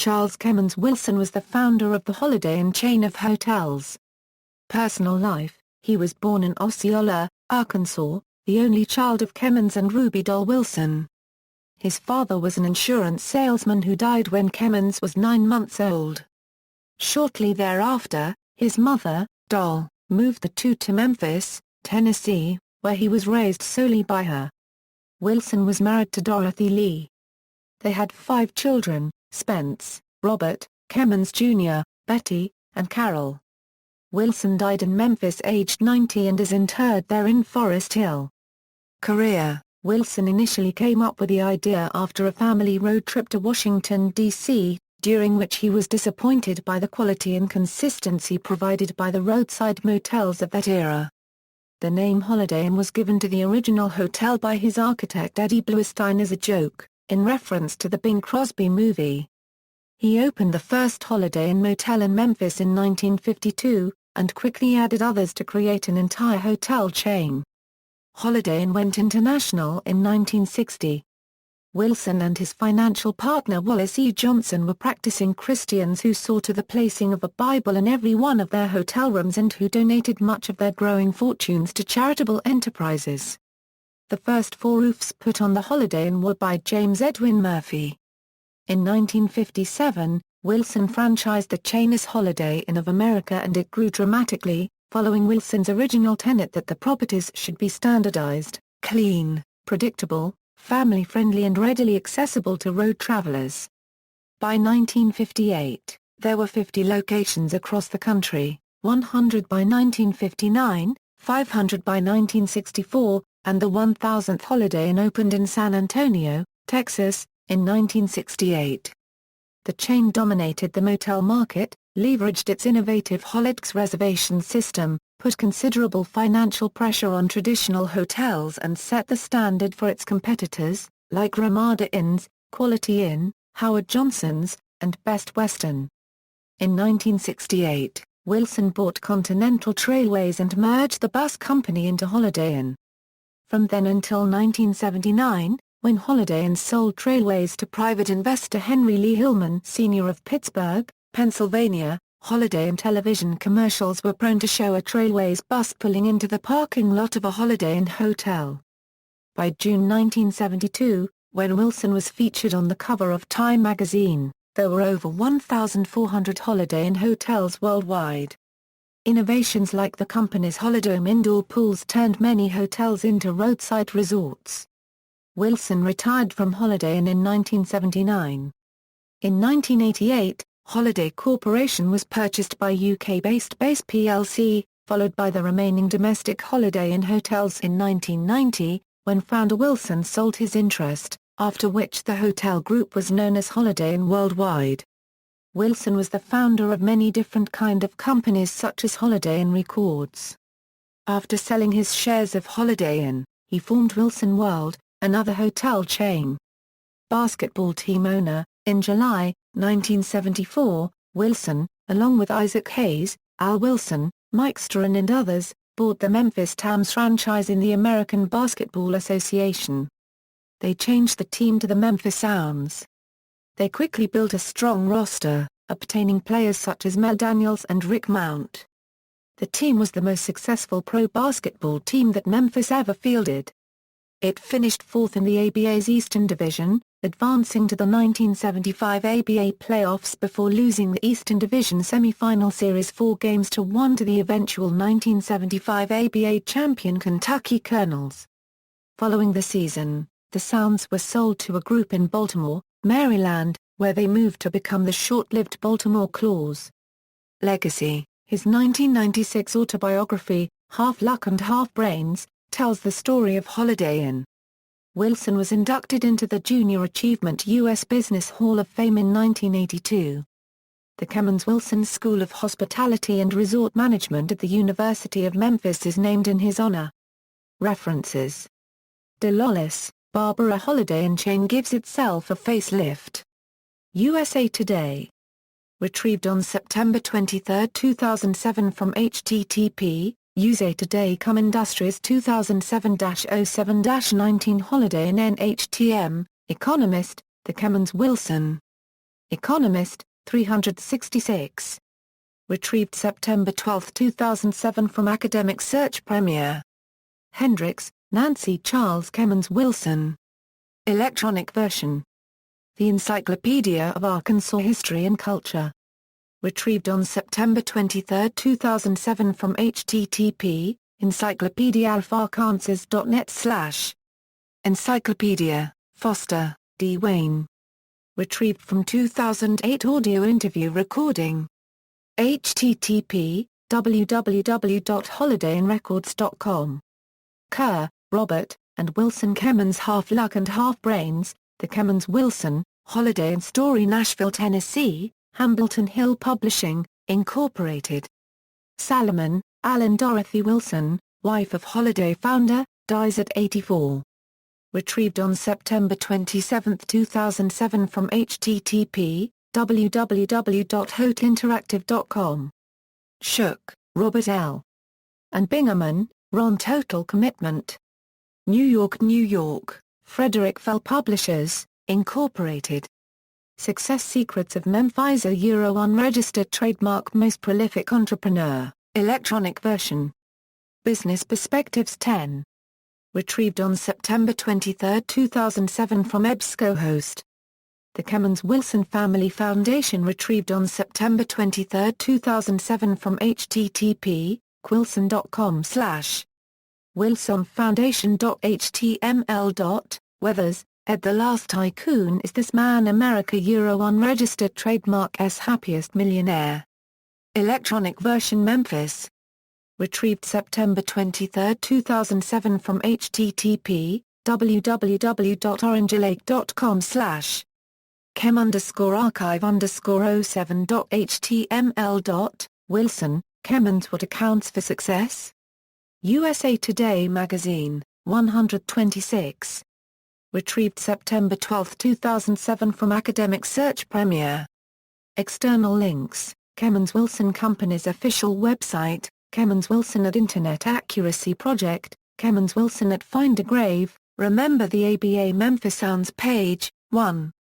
Charles Kemmons Wilson was the founder of the Holiday Inn chain of hotels. Personal life: he was born in Osceola, Arkansas, the only child of Kemmons and Ruby Doll Wilson. His father was an insurance salesman who died when Kemmons was 9 months old. Shortly thereafter, his mother, Doll, moved the two to Memphis, Tennessee, where he was raised solely by her. Wilson was married to Dorothy Lee. They had 5 children: Spence, Robert, Kemmons Jr., Betty, and Carol. Wilson died in Memphis aged 90 and is interred there in Forest Hill. Career: Wilson initially came up with the idea after a family road trip to Washington, D.C., during which he was disappointed by the quality and consistency provided by the roadside motels of that era. The name Holiday Inn was given to the original hotel by his architect Eddie Bluestein as a joke, in reference to the Bing Crosby movie. He opened the first Holiday Inn motel in Memphis in 1952, and quickly added others to create an entire hotel chain. Holiday Inn went international in 1960. Wilson and his financial partner Wallace E. Johnson were practicing Christians who saw to the placing of a Bible in every one of their hotel rooms and who donated much of their growing fortunes to charitable enterprises. The first 4 roofs put on the Holiday Inn were by James Edwin Murphy. In 1957, Wilson franchised the chain as Holiday Inn of America, and it grew dramatically, following Wilson's original tenet that the properties should be standardized, clean, predictable, family-friendly and readily accessible to road travelers. By 1958, there were 50 locations across the country, 100 by 1959, 500 by 1964, and the 1,000th Holiday Inn opened in San Antonio, Texas, in 1968. The chain dominated the motel market, leveraged its innovative Holiday reservation system, put considerable financial pressure on traditional hotels and set the standard for its competitors, like Ramada Inns, Quality Inn, Howard Johnson's, and Best Western. In 1968, Wilson bought Continental Trailways and merged the bus company into Holiday Inn. From then until 1979, when Holiday Inn sold Trailways to private investor Henry Lee Hillman Sr. of Pittsburgh, Pennsylvania, Holiday Inn television commercials were prone to show a Trailways bus pulling into the parking lot of a Holiday Inn hotel. By June 1972, when Wilson was featured on the cover of Time magazine, there were over 1,400 Holiday Inn hotels worldwide. Innovations like the company's Holiday Inn indoor pools turned many hotels into roadside resorts. Wilson retired from Holiday Inn in 1979. In 1988, Holiday Corporation was purchased by UK-based Base plc, followed by the remaining domestic Holiday Inn hotels in 1990, when founder Wilson sold his interest, after which the hotel group was known as Holiday Inn Worldwide. Wilson was the founder of many different kind of companies such as Holiday Inn Records. After selling his shares of Holiday Inn, he formed Wilson World, another hotel chain. Basketball team owner: in July 1974, Wilson, along with Isaac Hayes, Al Wilson, Mike Strahan and others, bought the Memphis Tams franchise in the American Basketball Association. They changed the team to the Memphis Sounds. They quickly built a strong roster, obtaining players such as Mel Daniels and Rick Mount. The team was the most successful pro basketball team that Memphis ever fielded. It finished 4th in the ABA's Eastern Division, advancing to the 1975 ABA playoffs before losing the Eastern Division semi-final series 4-1 to the eventual 1975 ABA champion Kentucky Colonels. Following the season, the Sounds were sold to a group in Baltimore, Maryland, where they moved to become the short-lived Baltimore Claws. Legacy: his 1996 autobiography, Half Luck and Half Brains, tells the story of Holiday Inn. Wilson was inducted into the Junior Achievement U.S. Business Hall of Fame in 1982. The Kemmons Wilson School of Hospitality and Resort Management at the University of Memphis is named in his honor. References: Dalolis, Barbara. Holiday Inn chain gives itself a facelift. USA Today. Retrieved on September 23, 2007 from http USA Today. Industries 2007-07-19 Holiday Inn NHTM, Economist, The Kemmons Wilson Economist, 366. Retrieved September 12, 2007 from Academic Search Premier. Hendricks, Nancy Charles Kemmons Wilson. Electronic version. The Encyclopedia of Arkansas History and Culture. Retrieved on September 23, 2007 from http, encyclopediaofarkansas.net/. Encyclopedia, Foster, D. Wayne. Retrieved from 2008 audio interview recording. http, www.holidayandrecords.com. Kerr, Robert, and Wilson Kemmons Half Luck and Half Brains, The Kemmons Wilson, Holiday and Story Nashville, Tennessee, Hambleton Hill Publishing, Incorporated. Salomon, Alan Dorothy Wilson, wife of Holiday founder, dies at 84. Retrieved on September 27, 2007 from http, www.hoteinteractive.com. Shook, Robert L. and Bingaman, Ron. Total Commitment. New York, New York, Frederick Fell Publishers, Incorporated. Success Secrets of Memphis, unregistered trademark, most prolific entrepreneur, electronic version. Business Perspectives 10. Retrieved on September 23, 2007 from EBSCOhost. The Kemmons Wilson Family Foundation. Retrieved on September 23, 2007 from http, quilson.com/. wilsonfoundation.html. Weathers, Ed. The Last Tycoon Is This Man America, unregistered trademark, S. Happiest Millionaire. Electronic version, Memphis. Retrieved September 23, 2007 from http, www.orangelake.com/. Chem_archive_07.html. Wilson, Kemmons. What Accounts for Success? USA Today Magazine, 126. Retrieved September 12, 2007 from Academic Search Premier. External links, Kemmons Wilson Company's official website, Kemmons Wilson at Internet Accuracy Project, Kemmons Wilson at Find a Grave, Remember the ABA Memphis Sounds page, 1.